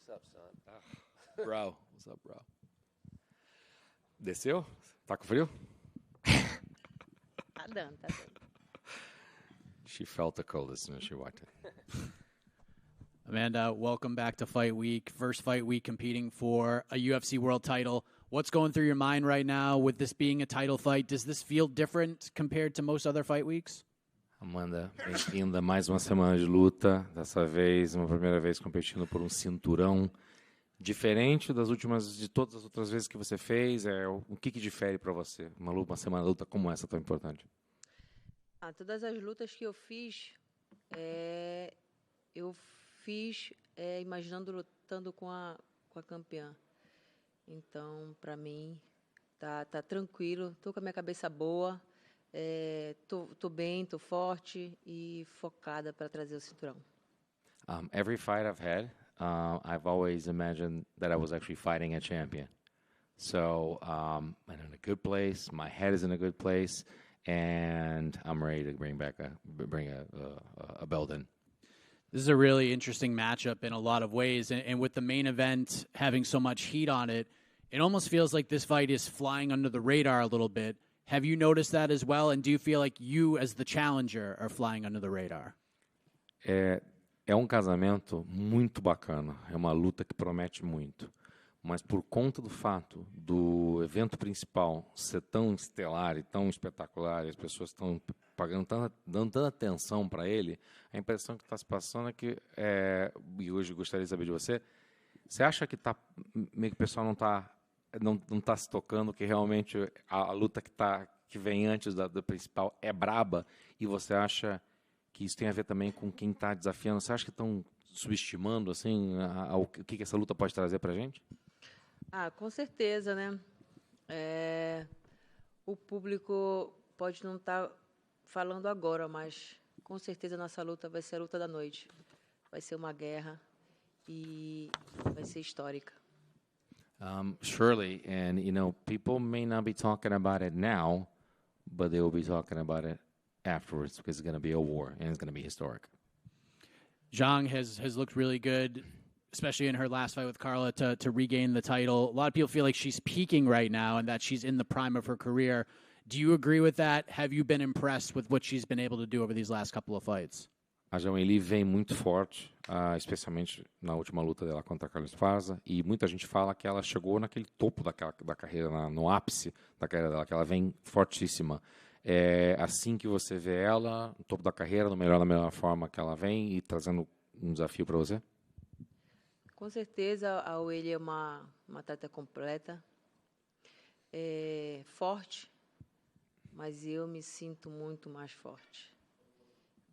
What's up, son? Bro, what's up, bro? Desceu? Tá com frio? Tá dando. She felt the cold as soon as she walked in. Amanda, welcome back to Fight Week. First fight week competing for a UFC world title. What's going through your mind right now with this being a title fight? Does this feel different compared to most other fight weeks? Amanda, bem-vinda. Mais uma semana de luta. Dessa vez, uma primeira vez competindo por um cinturão. Diferente de todas as outras vezes que você fez, o que difere para você? Uma semana de luta como essa tão importante? Todas as lutas que eu fiz imaginando lutando com a campeã. Então, para mim, tá tranquilo. Tô com a minha cabeça boa. Tô bem, tô forte e focada para trazer o cinturão. Every fight I've had, I've always imagined that I was actually fighting a champion. So I'm in a good place. My head is in a good place, and I'm ready to bring a belt in. This is a really interesting matchup in a lot of ways, and with the main event having so much heat on it, it almost feels like this fight is flying under the radar a little bit. Have you noticed that as well, and do you feel like you, as the challenger, are flying under the radar? É um casamento muito bacana, é uma luta que promete muito. Mas por conta do fato do evento principal ser tão estelar e tão espetacular, e as pessoas estão dando tanta atenção para ele, a impressão que está se passando é que, e hoje gostaria de saber de você, você acha que meio que o pessoal não está se tocando, que realmente a luta que vem antes do principal é braba, e você acha que isso tem a ver também com quem está desafiando? Você acha que estão subestimando assim, o que essa luta pode trazer para a gente? Com certeza, né? O público pode não estar falando agora, mas com certeza nossa luta vai ser a luta da noite. Vai ser uma guerra e vai ser histórica. Surely, and people may not be talking about it now, but they will be talking about it afterwards because it's going to be a war and it's going to be historic. Zhang has looked really good, especially in her last fight with Carla, to regain the title. A lot of people feel like she's peaking right now and that she's in the prime of her career. Do you agree with that? Have you been impressed with what she's been able to do over these last couple of fights? A Joeli vem muito forte, especialmente na última luta dela contra a Carla Esparza, e muita gente fala que ela chegou naquele topo da carreira, no ápice da carreira dela, que ela vem fortíssima. É assim que você vê ela, no topo da carreira, da melhor forma que ela vem e trazendo um desafio para você? Com certeza, a Weili é uma atleta completa, forte, mas eu me sinto muito mais forte.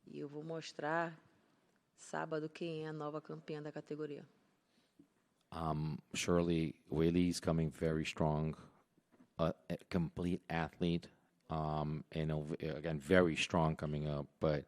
E eu vou mostrar sábado quem é a nova campeã da categoria. Surely, Weili is coming very strong, a complete athlete, and again, very strong coming up, but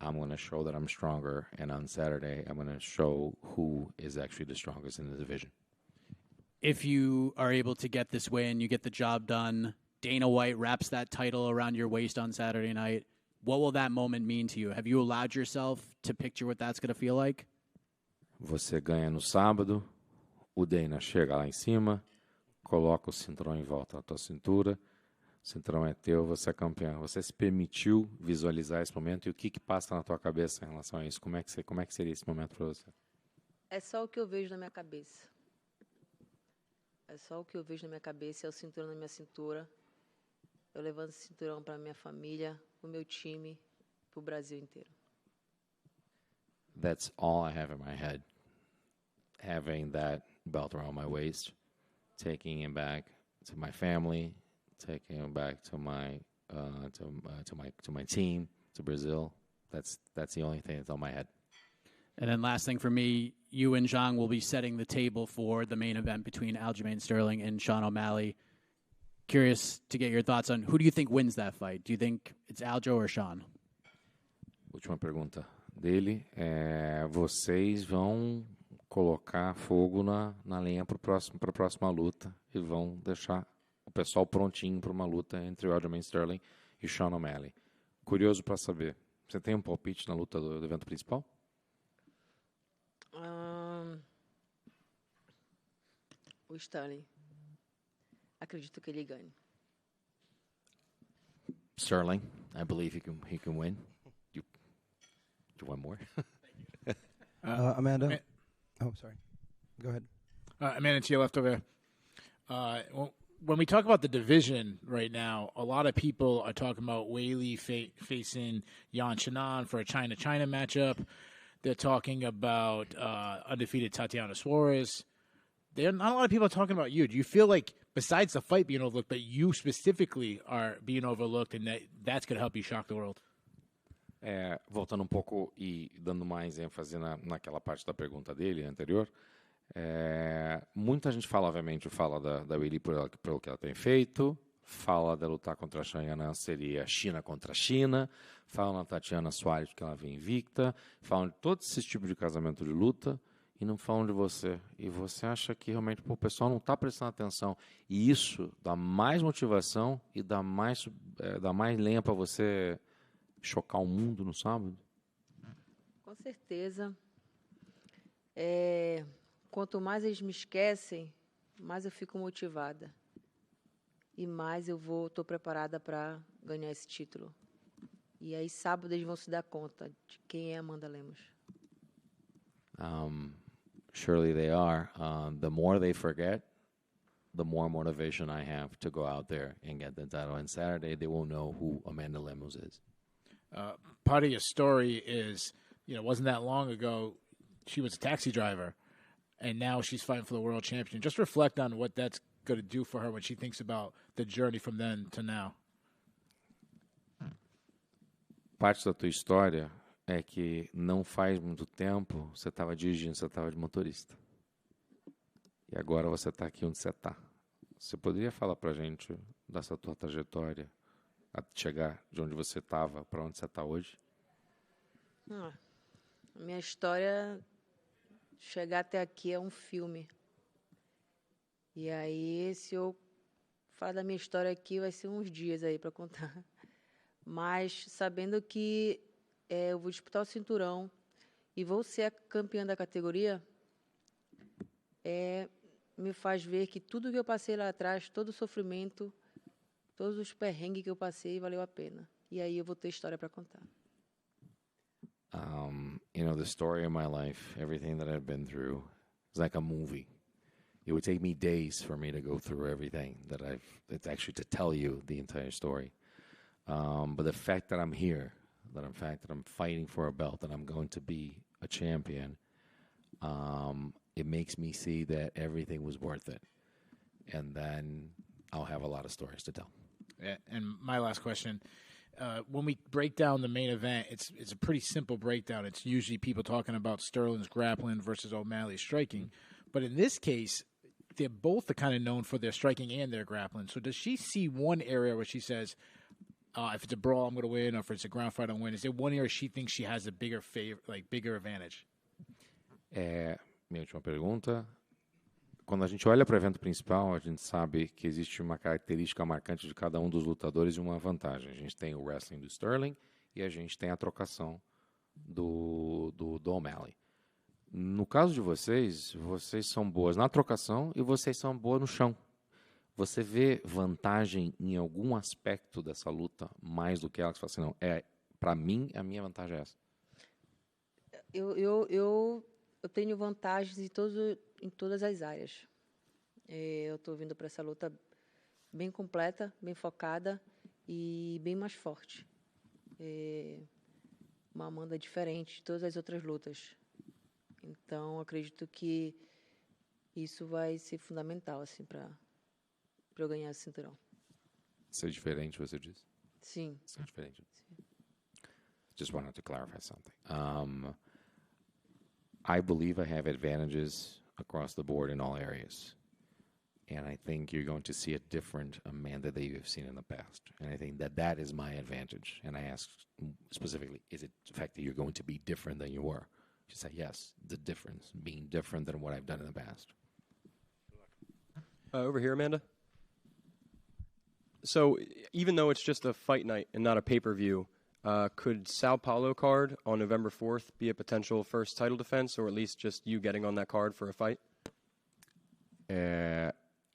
I'm going to show that I'm stronger, and on Saturday, I'm going to show who is actually the strongest in the division. If you are able to get this win, you get the job done, Dana White wraps that title around your waist on Saturday night, what will that moment mean to you? Have you allowed yourself to picture what that's going to feel like? Você ganha no sábado, o Dana chega lá em cima, coloca o cinturão em volta da tua cintura, o cinturão é teu, você é campeão. Você se permitiu visualizar esse momento e o que passa na tua cabeça em relação a isso? Como é que seria esse momento para você? É só o que eu vejo na minha cabeça. É só o que eu vejo na minha cabeça, é o cinturão na minha cintura. Eu levanto esse cinturão para minha família, o meu time, para o Brasil inteiro. That's all I have in my head. Having that belt around my waist, taking it back to my family, taking it back to my team, to Brazil. That's the only thing that's on my head. And then last thing for me, you and Zhang will be setting the table for the main event between Aljamain Sterling and Sean O'Malley. Curious to get your thoughts on who do you think wins that fight? Do you think it's Aljo or Sean? Última pergunta dele. Vocês vão colocar fogo na lenha para a próxima luta e vão deixar o pessoal prontinho para uma luta entre o Aljamain Sterling e Sean O'Malley. Curioso para saber, você tem um palpite na luta do evento principal? O Sterling. Acredito que ele ganhe. Sterling, I believe he can win. You want more? Amanda. Oh, sorry. Go ahead. Amanda, to your left over there. When we talk about the division right now, a lot of people are talking about Weili facing Yan Xiaonan for a China-China matchup. They're talking about undefeated Tatiana Suarez. Not a lot of people are talking about you. Do you feel like, besides the fight being overlooked, that you specifically are being overlooked and that's going to help you shock the world? Voltando um pouco e dando mais ênfase naquela parte da pergunta dele anterior, muita gente fala, obviamente, da Weili pelo que ela tem feito, fala de lutar contra a Xiaonan seria China contra China, fala na Tatiana Suarez que ela vem invicta, falam de todo esse tipo de casamento de luta e não falam de você. E você acha que realmente o pessoal não está prestando atenção. E isso dá mais motivação e dá mais lenha para você chocar o mundo no sábado? Com certeza. Quanto mais eles me esquecem, mais eu fico motivada. E mais estou preparada para ganhar esse título. E aí, sábado, eles vão se dar conta de quem é Amanda Lemos. Surely they are. The more they forget, the more motivation I have to go out there and get the title. And Saturday, they will know who Amanda Lemos is. Part of your story is, wasn't that long ago, she was a taxi driver, and now she's fighting for the world champion. Just reflect on what that's going to do for her when she thinks about the journey from then to now. Parte da tua história é que não faz muito tempo você estava dirigindo, você estava de motorista. E agora você está aqui onde você está. Você poderia falar para a gente dessa tua trajetória até chegar de onde você estava para onde você está hoje? A minha história, chegar até aqui é um filme. E aí, se eu falar da minha história aqui, vai ser uns dias aí para contar. Mas sabendo que eu vou disputar o cinturão e vou ser a campeã da categoria, me faz ver que tudo que eu passei lá atrás, todo o sofrimento, todos os perrengues que eu passei, valeu a pena. E aí eu vou ter história para contar. The story of my life, everything that I've been through, is like a movie. It would take me days for me to go through everything it's actually to tell you the entire story. But the fact that I'm here, the fact that I'm fighting for a belt, that I'm going to be a champion, it makes me see that everything was worth it. And then I'll have a lot of stories to tell. Yeah, and my last question, when we break down the main event, it's a pretty simple breakdown. It's usually people talking about Sterling's grappling versus O'Malley's striking. But in this case, they're both kind of known for their striking and their grappling. So does she see one area where she says, if it's a brawl, I'm going to win, or if it's a ground fight, I'm going to win? Is there one area she thinks she has a bigger advantage? Minha última pergunta. Quando a gente olha para o evento principal, a gente sabe que existe uma característica marcante de cada um dos lutadores e uma vantagem. A gente tem o wrestling do Sterling e a gente tem a trocação do O'Malley. No caso de vocês são boas na trocação e vocês são boas no chão. Você vê vantagem em algum aspecto dessa luta mais do que ela? Que você fala assim, não, para mim, a minha vantagem é essa. Eu tenho vantagens em todas as áreas. Eu estou vindo para essa luta bem completa, bem focada e bem mais forte. Uma Amanda diferente de todas as outras lutas. Então, acredito que isso vai ser fundamental assim, para eu ganhar esse cinturão. Ser diferente, você diz? Sim. Ser diferente. Sim. Just wanted to clarify something. I believe I have advantages across the board in all areas. And I think you're going to see a different Amanda that you have seen in the past. And I think that is my advantage. And I asked specifically, is it the fact that you're going to be different than you were? She said, yes, the difference, being different than what I've done in the past. Over here, Amanda. So even though it's just a fight night and not a pay-per-view, could Sao Paulo card on November 4th be a potential first title defense, or at least just you getting on that card for a fight?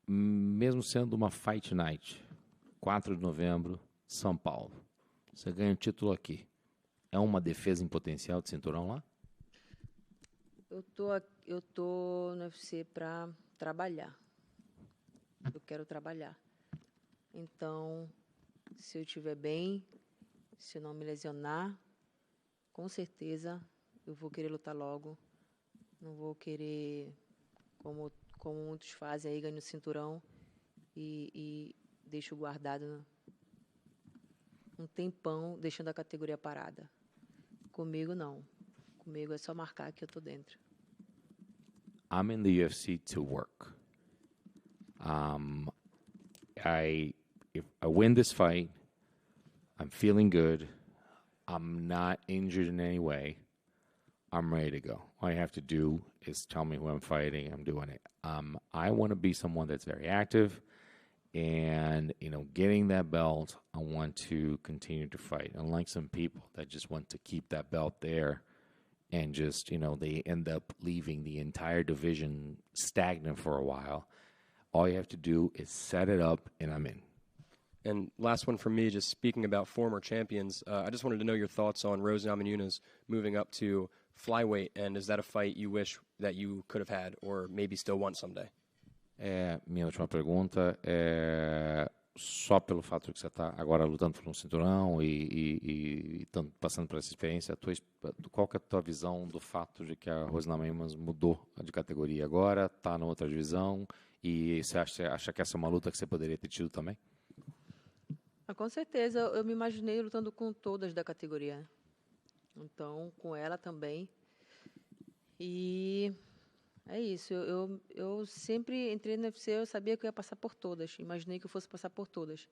Mesmo sendo uma Fight Night, 4 de novembro, São Paulo, você ganha o título aqui. É uma defesa em potencial de cinturão lá? Eu tô no UFC para trabalhar. Eu quero trabalhar. Então, se eu estiver bem, se eu não me lesionar, com certeza eu vou querer lutar logo. Não vou querer, como muitos fazem aí, ganho o cinturão e deixo guardado um tempão, deixando a categoria parada. Comigo, não. Comigo é só marcar que eu tô dentro. I'm in the UFC to work. If I win this fight, I'm feeling good. I'm not injured in any way. I'm ready to go. All you have to do is tell me who I'm fighting. I'm doing it. I want to be someone that's very active, and getting that belt, I want to continue to fight. Unlike some people that just want to keep that belt there, and just they end up leaving the entire division stagnant for a while. All you have to do is set it up, and I'm in. And last one from me, just speaking about former champions, I just wanted to know your thoughts on Rose Namajunas moving up to flyweight, and is that a fight you wish that you could have had or maybe still want someday? Minha última pergunta é só pelo fato que você está agora lutando por um cinturão e passando por essa experiência, qual que é a tua visão do fato de que a Rose Namajunas mudou de categoria agora, está na outra divisão, e você acha que essa é uma luta que você poderia ter tido também? Com certeza, eu me imaginei lutando com todas da categoria. Então, com ela também. E é isso. Eu sempre entrei no UFC, eu sabia que eu ia passar por todas. Imaginei que eu fosse passar por todas,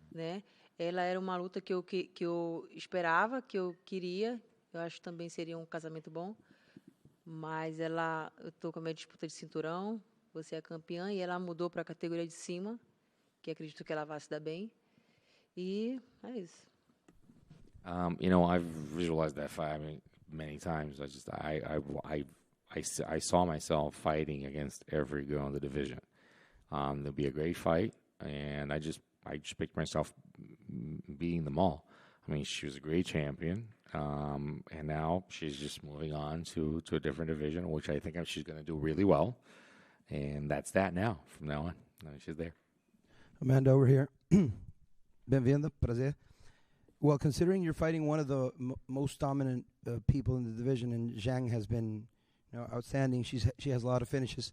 né? Ela era uma luta que eu esperava, que eu queria. Eu acho que também seria um casamento bom. Mas eu estou com a minha disputa de cinturão. Você é campeã e ela mudou para a categoria de cima, que acredito que ela vai se dar bem. E é isso. I've visualized that fight many times. I saw myself fighting against every girl in the division. There'll be a great fight, and I just picked myself beating them all. I mean, she was a great champion, and now she's just moving on to a different division, which I think she's going to do really well. And that's that now. From now on, she's there. Amanda, over here. Bem-vinda, prazer. Well, considering you're fighting one of the most dominant people in the division, and Zhang has been outstanding. She has a lot of finishes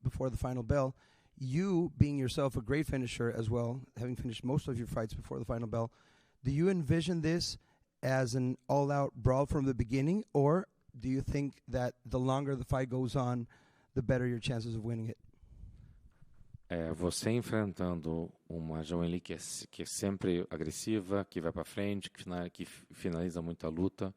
before the final bell. You, being yourself a great finisher as well, having finished most of your fights before the final bell, do you envision this as an all-out brawl from the beginning, or do you think that the longer the fight goes on, the better your chances of winning it? Você enfrentando uma Joelle que é sempre agressiva, que vai para frente, que finaliza muito a luta.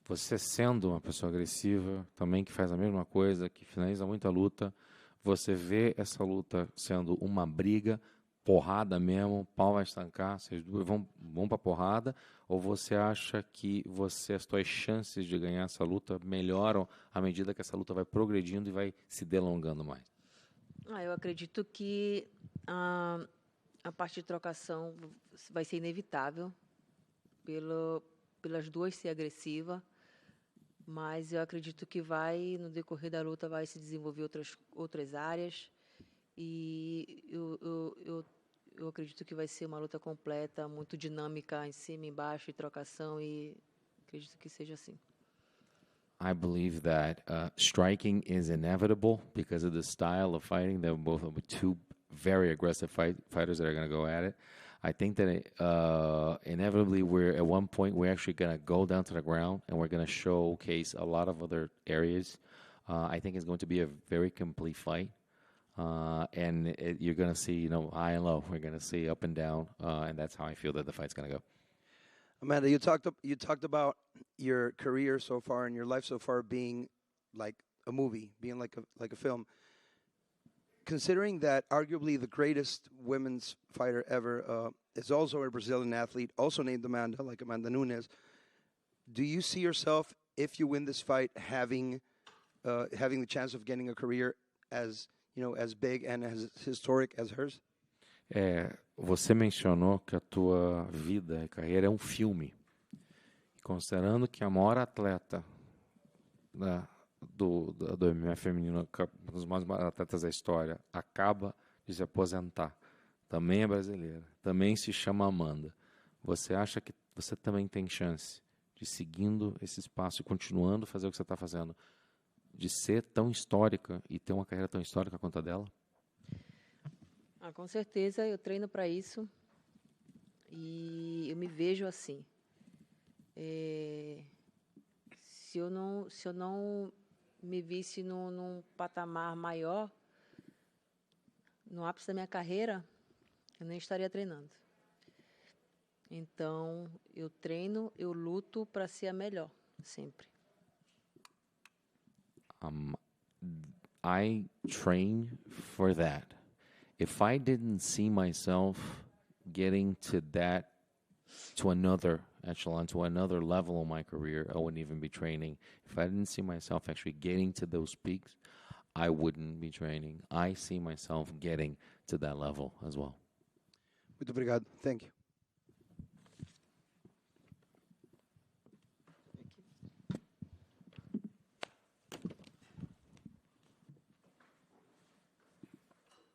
Você sendo uma pessoa agressiva, também que faz a mesma coisa, que finaliza muito a luta, você vê essa luta sendo uma briga, porrada mesmo, pau vai estancar, vocês duas vão para porrada, ou você acha que as suas chances de ganhar essa luta melhoram à medida que essa luta vai progredindo e vai se delongando mais? Eu acredito que a parte de trocação vai ser inevitável pelas duas ser agressiva, mas eu acredito que no decorrer da luta vai se desenvolver outras áreas e eu acredito que vai ser uma luta completa, muito dinâmica em cima, embaixo, e trocação, e acredito que seja assim. I believe that striking is inevitable because of the style of fighting. They're both two very aggressive fighters that are going to go at it. I think that inevitably at one point we're actually going to go down to the ground and we're going to showcase a lot of other areas. I think it's going to be a very complete fight. And you're going to see, high and low. We're going to see up and down, and that's how I feel that the fight's going to go. Amanda, you talked about your career so far and your life so far being like a movie, being like a film. Considering that arguably the greatest women's fighter ever is also a Brazilian athlete, also named Amanda, like Amanda Nunes, do you see yourself, if you win this fight, having the chance of getting a career as as big and as historic as hers? Você mencionou que a tua vida e carreira é um filme. Considerando que a maior atleta do MMA feminino, um dos mais atletas da história, acaba de se aposentar. Também é brasileira. Também se chama Amanda. Você acha que você também tem chance de, seguindo esse espaço e continuando a fazer o que você está fazendo, de ser tão histórica e ter uma carreira tão histórica quanto a dela? Com certeza, eu treino para isso e eu me vejo assim. Se eu não me visse num patamar maior, no ápice da minha carreira, eu nem estaria treinando. Então, eu treino, eu luto para ser a melhor, sempre. I train for that. If I didn't see myself getting to another echelon, to another level in my career, I wouldn't even be training. If I didn't see myself actually getting to those peaks, I wouldn't be training. I see myself getting to that level as well. Muito obrigado. Thank you.